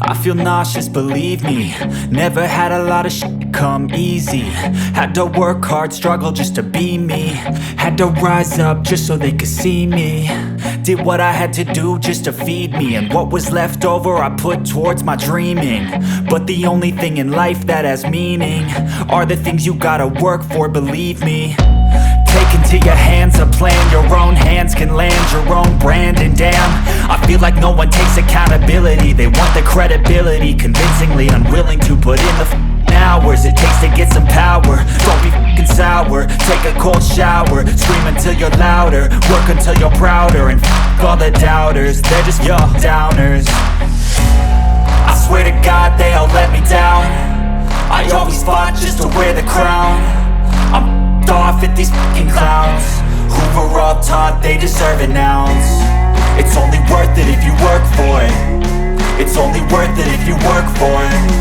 I feel nauseous, believe me. Never had a lot of shit come easy. Had to work hard, struggle just to be me. Had to rise up just so they could see me. Did what I had to do just to feed me, and what was left over I put towards my dreaming. But the only thing in life that has meaning are the things you gotta work for, believe me. Take into your hands a plan, your own hands can land your own brand. And damn, I feel like no one takes accountability. They want the credibility, convincingly unwilling to put in the hours it takes to get some power. Don't be f***ing sour, take a cold shower. Scream until you're louder, work until you're prouder. And f*** all the doubters, they're just your downers. I swear to God they all let me down. I always fought just to wear the crown. I'm off at these fucking clowns who were all taught they deserve an ounce. It's only worth it if you work for it. It's only worth it if you work for it.